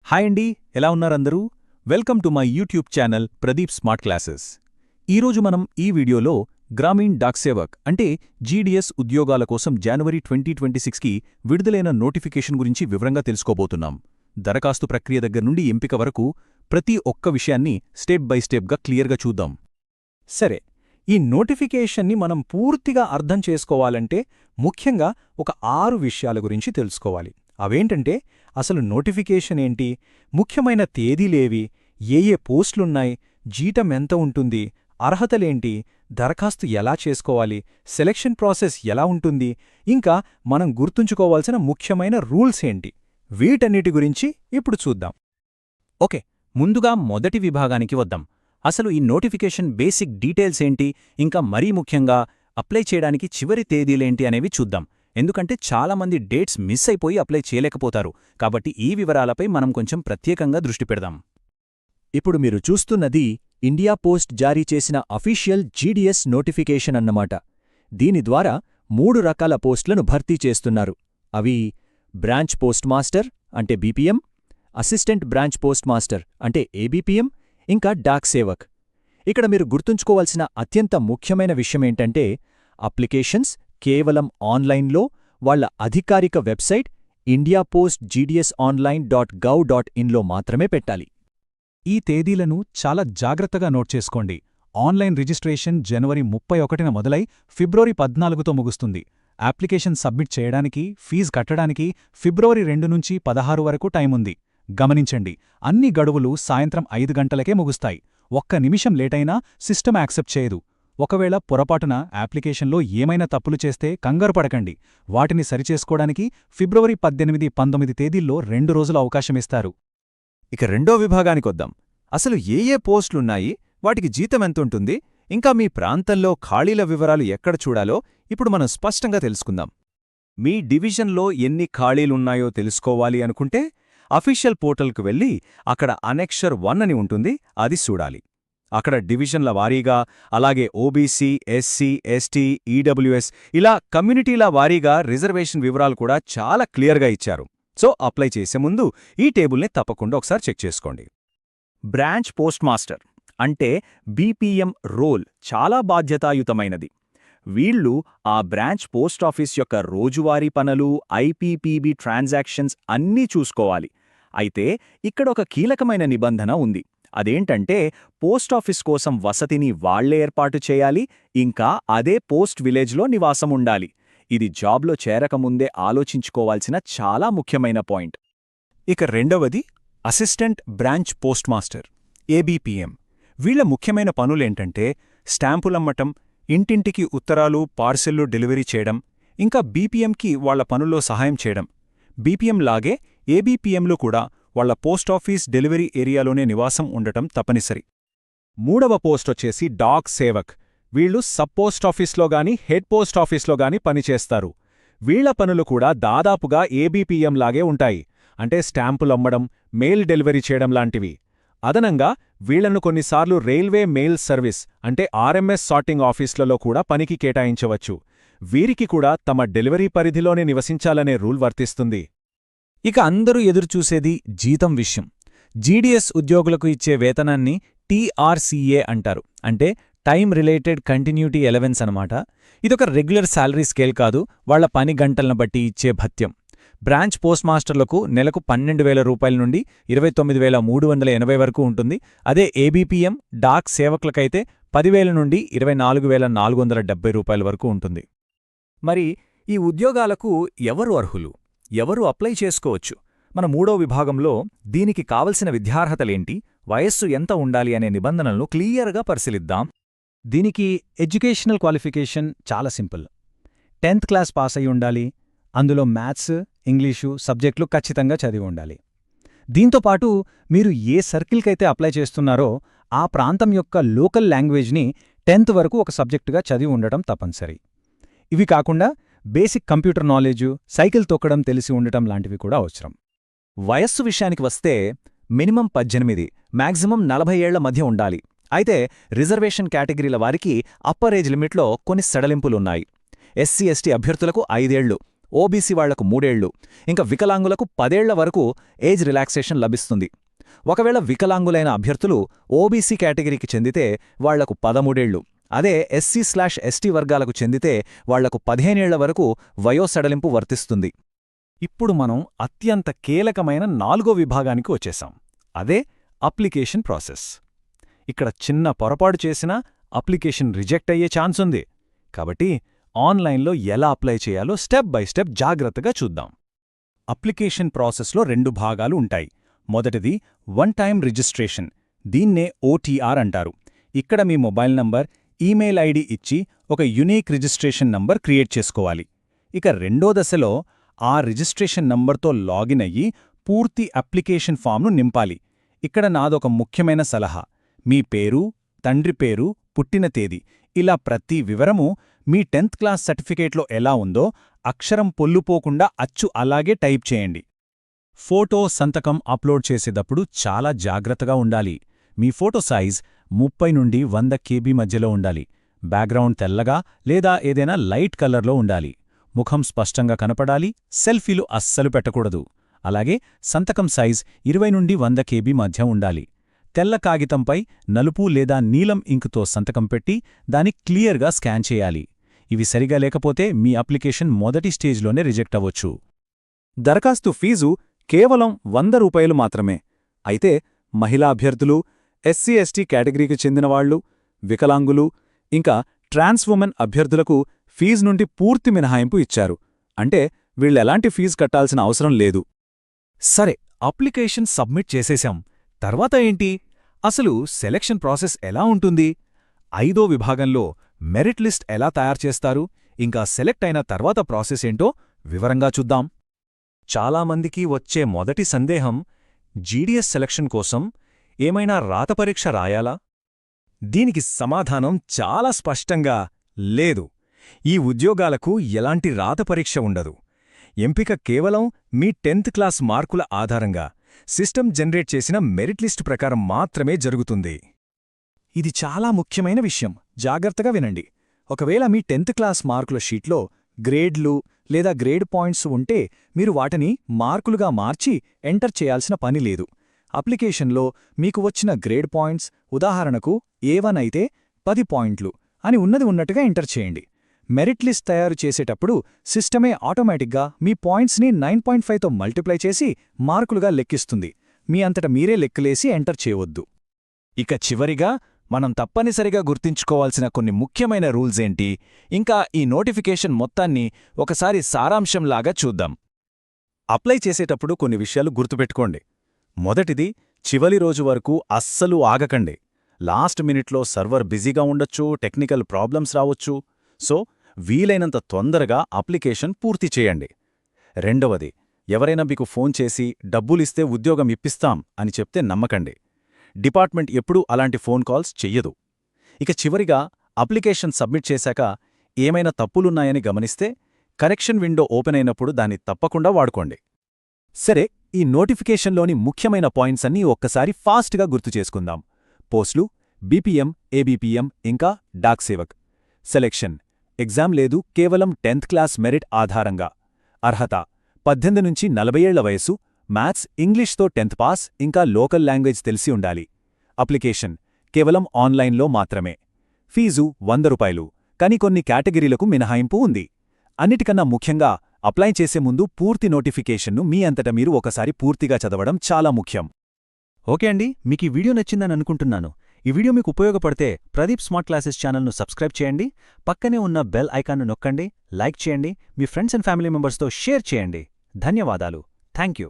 Hi అండి, ఎలా ఉన్నారందరూ? Welcome to my YouTube channel Pradeep smart classes. ఈరోజు మనం ఈ వీడియోలో గ్రామీణ్ డాక్ సేవక్ అంటే జీడీఎస్ ఉద్యోగాల కోసం జనవరి 2026కి విడుదలైన నోటిఫికేషన్ గురించి వివరంగా తెలుసుకోబోతున్నాం. దరఖాస్తు ప్రక్రియ దగ్గర నుండి ఎంపిక వరకు ప్రతి ఒక్క విషయాన్ని స్టెప్ బై స్టెప్గా క్లియర్గా చూద్దాం. సరే, ఈ నోటిఫికేషన్ని మనం పూర్తిగా అర్థం చేసుకోవాలంటే ముఖ్యంగా ఒక 6 విషయాల గురించి తెలుసుకోవాలి. అవేంటంటే అసలు నోటిఫికేషన్ ఏంటి, ముఖ్యమైన తేదీలేవి, ఏ పోస్టులున్నాయి, జీతం ఎంత ఉంటుంది, అర్హతలేంటి, దరఖాస్తు ఎలా చేసుకోవాలి, సెలక్షన్ ప్రాసెస్ ఎలా ఉంటుంది, ఇంకా మనం గుర్తుంచుకోవాల్సిన ముఖ్యమైన రూల్స్ ఏంటి, వీటన్నిటి గురించి ఇప్పుడు చూద్దాం. ఓకే, ముందుగా మొదటి విభాగానికి వద్దాం. అసలు ఈ నోటిఫికేషన్ బేసిక్ డీటెయిల్స్ ఏంటి, ఇంకా మరీ ముఖ్యంగా అప్లై చేయడానికి చివరి తేదీలేంటి అనేవి చూద్దాం. ఎందుకంటే చాలామంది డేట్స్ మిస్ అయిపోయి అప్లై చేయలేకపోతారు. కాబట్టి ఈ వివరాలపై మనం కొంచెం ప్రత్యేకంగా దృష్టి పెడదాం. ఇప్పుడు మీరు చూస్తున్నది ఇండియా పోస్ట్ జారీ చేసిన అఫీషియల్ జీడీఎస్ నోటిఫికేషన్ అన్నమాట. దీని ద్వారా 3 రకాల పోస్టులను భర్తీ చేస్తున్నారు. అవి బ్రాంచ్ పోస్ట్ మాస్టర్ అంటే BPM, assistant branch post master అంటే ఏబీపీఎం, ఇంకా డాక్ సేవక్. ఇక్కడ మీరు గుర్తుంచుకోవాల్సిన అత్యంత ముఖ్యమైన విషయమేంటంటే అప్లికేషన్స్ కేవలం ఆన్లైన్లో వాళ్ల అధికారిక వెబ్సైట్ indiaPostGDSOnline.gov.inలో మాత్రమే పెట్టాలి. ఈ తేదీలను చాలా జాగ్రత్తగా నోట్ చేసుకోండి. ఆన్లైన్ రిజిస్ట్రేషన్ జనవరి 31న మొదలై ఫిబ్రవరి 14తో ముగుస్తుంది. అప్లికేషన్ సబ్మిట్ చేయడానికి, ఫీజు కట్టడానికి ఫిబ్రవరి 2 నుంచి 16 వరకు టైముంది. గమనించండి, అన్ని గడువులు సాయంత్రం 5 గంటలకే ముగుస్తాయి. ఒక్క నిమిషం లేటైనా సిస్టమ్ యాక్సెప్ట్ చేయదు. ఒకవేళ పొరపాటున అప్లికేషన్లో ఏమైనా తప్పులు చేస్తే కంగారు పడకండి. వాటిని సరిచేసుకోవడానికి ఫిబ్రవరి 18, 19 తేదీల్లో 2 రోజుల అవకాశమిస్తారు. ఇక రెండో విభాగానికొద్దాం. అసలు ఏ పోస్టులున్నాయి, వాటికి జీతం ఎంతుంటుంది, ఇంకా మీ ప్రాంతంలో ఖాళీల వివరాలు ఎక్కడ చూడాలో ఇప్పుడు మనం స్పష్టంగా తెలుసుకుందాం. మీ డివిజన్లో ఎన్ని ఖాళీలున్నాయో తెలుసుకోవాలి అనుకుంటే అఫీషియల్ పోర్టల్కు వెళ్ళి అక్కడ అనెక్షర్ 1 అని ఉంటుంది, అది చూడాలి. అక్కడ డివిజన్ల వారీగా, అలాగే ఓబీసీ, ఎస్సీ, ఎస్టీ, ఈడబ్ల్యూఎస్ ఇలా కమ్యూనిటీల వారీగా రిజర్వేషన్ వివరాలు కూడా చాలా క్లియర్గా ఇచ్చారు. సో అప్లై చేసే ముందు ఈ టేబుల్ని తప్పకుండా ఒకసారి చెక్ చేసుకోండి. బ్రాంచ్ పోస్ట్ మాస్టర్ అంటే బీపీఎం రోల్ చాలా బాధ్యతాయుతమైనది. వీళ్లు ఆ బ్రాంచ్ పోస్టాఫీస్ యొక్క రోజువారీ పనులు, ఐపీపీబీ ట్రాన్సాక్షన్స్ అన్నీ చూసుకోవాలి. అయితే ఇక్కడొక కీలకమైన నిబంధన ఉంది. అదేంటంటే పోస్టాఫీస్ కోసం వసతిని వాళ్లే ఏర్పాటు చేయాలి, ఇంకా అదే పోస్ట్ విలేజ్లో నివాసం ఉండాలి. ఇది జాబ్లో చేరకముందే ఆలోచించుకోవాల్సిన చాలా ముఖ్యమైన పాయింట్. ఇక రెండవది assistant branch post master ABPM. వీళ్ల ముఖ్యమైన పనులేంటంటే స్టాంపులమ్మటం, ఇంటింటికి ఉత్తరాలు, పార్సెల్లు డెలివరీ చేయడం, ఇంకా బీపీఎంకి వాళ్ల పనుల్లో సహాయం చేయడం. బీపీఎం లాగే ఏబీపీఎంలో కూడా వాళ్ల పోస్టాఫీస్ డెలివరీ ఏరియాలోనే నివాసం ఉండటం తప్పనిసరి. మూడవ పోస్టొచ్చేసి డాక్ సేవక్. వీళ్లు సబ్ పోస్టాఫీస్లో గాని హెడ్ పోస్టాఫీస్లో గాని పనిచేస్తారు. వీళ్ల పనులు కూడా దాదాపుగా ఏబీపీఎం లాగే ఉంటాయి. అంటే స్టాంపులమ్మడం, మెయిల్ డెలివరీ చేయడం లాంటివి. అదనంగా వీళ్లను కొన్నిసార్లు రైల్వే మెయిల్ సర్వీస్ అంటే ఆర్ఎంఎస్ సార్టింగ్ ఆఫీసులలో కూడా పనికి కేటాయించవచ్చు. వీరికి కూడా తమ డెలివరీ పరిధిలోనే నివసించాలనే రూల్ వర్తిస్తుంది. ఇక అందరూ ఎదురుచూసేది జీతం విషయం. జీడీఎస్ ఉద్యోగులకు ఇచ్చే వేతనాన్ని టీఆర్సీఏ అంటారు. అంటే టైమ్ రిలేటెడ్ కంటిన్యూటీ ఎలవెన్స్ అనమాట. ఇదొక రెగ్యులర్ శాలరీ స్కేల్ కాదు, వాళ్ల పని గంటలను బట్టి ఇచ్చే భత్యం. బ్రాంచ్ పోస్ట్ మాస్టర్లకు నెలకు 12,000 రూపాయల నుండి 29,380 వరకు ఉంటుంది. అదే ఏబీపీఎం, డాక్ సేవకులకైతే 10,000 నుండి 24,470 రూపాయల వరకు ఉంటుంది. మరి ఈ ఉద్యోగాలకు ఎవరు అర్హులు, ఎవరు అప్లై చేసుకోవచ్చు? మన మూడో విభాగంలో దీనికి కావలసిన విద్యార్హతలేంటి, వయస్సు ఎంత ఉండాలి అనే నిబంధనలను క్లియర్గా పరిశీలిద్దాం. దీనికి ఎడ్యుకేషనల్ క్వాలిఫికేషన్ చాలా సింపుల్. 10th క్లాస్ పాస్ అయి ఉండాలి. అందులో మ్యాథ్స్, ఇంగ్లీషు సబ్జెక్టులు ఖచ్చితంగా చదివి ఉండాలి. దీంతోపాటు మీరు ఏ సర్కిల్కైతే అప్లై చేస్తున్నారో ఆ ప్రాంతం యొక్క లోకల్ లాంగ్వేజ్ని 10th వరకు ఒక సబ్జెక్టుగా చదివి ఉండటం తప్పనిసరి. ఇవి కాకుండా బేసిక్ కంప్యూటర్ నాలెడ్జు, సైకిల్ తొక్కడం తెలిసి ఉండటం లాంటివి కూడా అవసరం. వయస్సు విషయానికి వస్తే మినిమం 18, మ్యాక్సిమం 40 ఏళ్ల మధ్య ఉండాలి. అయితే రిజర్వేషన్ కేటగిరీల వారికి అప్పర్ ఏజ్ లిమిట్లో కొన్ని సడలింపులున్నాయి. ఎస్సీ ఎస్టీ అభ్యర్థులకు 5 ఏళ్లు, ఓబీసీ వాళ్లకు 3 ఏళ్లు, ఇంకా వికలాంగులకు 10 ఏళ్ల వరకు ఏజ్ రిలాక్సేషన్ లభిస్తుంది. ఒకవేళ వికలాంగులైన అభ్యర్థులు ఓబీసీ కేటగిరీకి చెందితే వాళ్లకు 13 ఏళ్లు, అదే ఎస్సీ/ఎస్టీ వర్గాలకు చెందితే వాళ్లకు 15 ఏళ్ల వరకు వయోసడలింపు వర్తిస్తుంది. ఇప్పుడు మనం అత్యంత కీలకమైన 4వ విభాగానికి వచ్చేశాం. అదే అప్లికేషన్ ప్రాసెస్. ఇక్కడ చిన్న పొరపాటు చేసినా అప్లికేషన్ రిజెక్ట్ అయ్యే ఛాన్స్ ఉంది. కాబట్టి ఆన్లైన్లో ఎలా అప్లై చేయాలో స్టెప్ బై స్టెప్ జాగ్రత్తగా చూద్దాం. అప్లికేషన్ ప్రాసెస్లో 2 భాగాలు ఉంటాయి. మొదటిది వన్ టైం రిజిస్ట్రేషన్, దీన్నే ఓటీఆర్ అంటారు. ఇక్కడ మీ మొబైల్ నంబర్, ఈమెయిల్ ఐడి ఇచ్చి ఒక యునీక్ రిజిస్ట్రేషన్ నంబర్ క్రియేట్ చేసుకోవాలి. ఇక రెండో దశలో ఆ రిజిస్ట్రేషన్ నంబర్తో లాగిన్ అయ్యి పూర్తి అప్లికేషన్ ఫామ్ను నింపాలి. ఇక్కడ నాదొక ముఖ్యమైన సలహా: మీ పేరు, తండ్రి పేరు, పుట్టిన తేదీ, ఇలా ప్రతి వివరము మీ 10th క్లాస్ సర్టిఫికేట్లో ఎలా ఉందో అక్షరం పొల్లుపోకుండా అచ్చు అలాగే టైప్ చేయండి. ఫోటో, సంతకం అప్లోడ్ చేసేటప్పుడు చాలా జాగ్రత్తగా ఉండాలి. మీ ఫోటో సైజ్ 30 నుండి 100 KB మధ్యలో ఉండాలి. బ్యాక్గ్రౌండ్ తెల్లగా లేదా ఏదైనా లైట్ కలర్లో ఉండాలి. ముఖం స్పష్టంగా కనపడాలి. సెల్ఫీలు అస్సలు పెట్టకూడదు. అలాగే సంతకం సైజ్ 20 నుండి 100 KB మధ్య ఉండాలి. తెల్ల కాగితంపై నలుపు లేదా నీలం ఇంకుతో సంతకం పెట్టి దాన్ని క్లియర్గా స్కాన్ చేయాలి. ఇవి సరిగా లేకపోతే మీ అప్లికేషన్ మొదటి స్టేజ్లోనే రిజెక్ట్ అవ్వొచ్చు. దరఖాస్తు ఫీజు కేవలం 100 రూపాయలు మాత్రమే. అయితే మహిళా అభ్యర్థులు, ఎస్సీ/ఎస్టీ కేటగిరీకి చెందినవాళ్లు, వికలాంగులు, ఇంకా ట్రాన్స్ ఉమెన్ అభ్యర్థులకు ఫీజు నుండి పూర్తి మినహాయింపు ఇచ్చారు. అంటే వీళ్ళెలాంటి ఫీజు కట్టాల్సిన అవసరం లేదు. సరే, అప్లికేషన్ సబ్మిట్ చేసేశాం. తర్వాత ఏంటి? అసలు సెలక్షన్ ప్రాసెస్ ఎలా ఉంటుంది? 5వ విభాగంలో మెరిట్ లిస్ట్ ఎలా తయారుచేస్తారు, ఇంకా సెలెక్ట్ అయిన తర్వాత ప్రాసెస్ ఏంటో వివరంగా చూద్దాం. చాలామందికి వచ్చే మొదటి సందేహం, జీడీఎస్ సెలక్షన్ కోసం ఏమైనా రాత పరీక్ష రాయాలా? దీనికి సమాధానం చాలా స్పష్టంగా లేదు. ఈ ఉద్యోగాలకు ఎలాంటి రాత పరీక్ష ఉండదు. ఎంపిక కేవలం మీ 10th క్లాస్ మార్కుల ఆధారంగా సిస్టమ్ జనరేట్ చేసిన మెరిట్ లిస్టు ప్రకారం మాత్రమే జరుగుతుంది. ఇది చాలా ముఖ్యమైన విషయం, జాగ్రత్తగా వినండి. ఒకవేళ మీ 10th క్లాస్ మార్కుల షీట్లో గ్రేడ్లు లేదా గ్రేడ్ పాయింట్స్ ఉంటే మీరు వాటిని మార్కులుగా మార్చి ఎంటర్ చేయాల్సిన పని లేదు. అప్లికేషన్లో మీకు వచ్చిన గ్రేడ్ పాయింట్స్, ఉదాహరణకు A1 అయితే 10 పాయింట్లు అని ఉన్నది ఉన్నట్టుగా ఎంటర్ చేయండి. మెరిట్ లిస్ట్ తయారు చేసేటప్పుడు సిస్టమే ఆటోమేటిక్గా మీ పాయింట్స్ని 9.5తో మల్టిప్లై చేసి మార్కులుగా లెక్కిస్తుంది. మీ అంతట మీరే లెక్కలేసి ఎంటర్ చేయవద్దు. ఇక చివరిగా మనం తప్పనిసరిగా గుర్తుంచుకోవాల్సిన కొన్ని ముఖ్యమైన రూల్స్ ఏంటి, ఇంకా ఈ నోటిఫికేషన్ మొత్తాన్ని ఒకసారి సారాంశంలాగా చూద్దాం. అప్లై చేసేటప్పుడు కొన్ని విషయాలు గుర్తుపెట్టుకోండి. మొదటిది, చివరి రోజు వరకు అస్సలు ఆగకండి. లాస్ట్ మినిట్లో సర్వర్ బిజీగా ఉండొచ్చు, టెక్నికల్ ప్రాబ్లమ్స్ రావొచ్చు. సో వీలైనంత తొందరగా అప్లికేషన్ పూర్తి చేయండి. రెండవది, ఎవరైనా మీకు ఫోన్ చేసి డబ్బులిస్తే ఉద్యోగం ఇప్పిస్తాం అని చెప్తే నమ్మకండి. డిపార్ట్మెంట్ ఎప్పుడూ అలాంటి ఫోన్ కాల్స్ చెయ్యదు. ఇక చివరిగా, అప్లికేషన్ సబ్మిట్ చేశాక ఏమైనా తప్పులున్నాయని గమనిస్తే కరెక్షన్ విండో ఓపెన్ అయినప్పుడు దాన్ని తప్పకుండా వాడుకోండి. సరే, ఈ నోటిఫికేషన్లోని ముఖ్యమైన పాయింట్స్ అన్నీ ఒక్కసారి ఫాస్ట్గా గుర్తు చేసుకుందాం. పోస్టులు బీపీఎం, ఏబీపీఎం, ఇంకా డాక్ సేవక్. సెలెక్షన్ ఎగ్జామ్ లేదు, కేవలం 10th క్లాస్ మెరిట్ ఆధారంగా. అర్హత 18 నుంచి 40 ఏళ్ల వయసు, మ్యాథ్స్, ఇంగ్లీష్తో 10th పాస్, ఇంకా లోకల్ లాంగ్వేజ్ తెలిసి ఉండాలి. అప్లికేషన్ కేవలం ఆన్లైన్లో మాత్రమే. ఫీజు 100 రూపాయలు, కానీ కొన్ని కేటగిరీలకు మినహాయింపు ఉంది. అన్నిటికన్నా ముఖ్యంగా, అప్లై చేసే ముందు పూర్తి నోటిఫికేషన్ను మీ అంతట మీరు ఒకసారి పూర్తిగా చదవడం చాలా ముఖ్యం. ఓకే అండి, మీకు ఈ వీడియో నచ్చిందని అనుకుంటున్నాను. ఈ వీడియో మీకు ఉపయోగపడితే ప్రదీప్ స్మార్ట్ క్లాసెస్ ఛానల్ను సబ్స్క్రైబ్ చేయండి, పక్కనే ఉన్న బెల్ ఐకాన్ను నొక్కండి, లైక్ చేయండి, మీ ఫ్రెండ్స్ అండ్ ఫ్యామిలీ మెంబర్స్తో షేర్ చేయండి. ధన్యవాదాలు. Thank you.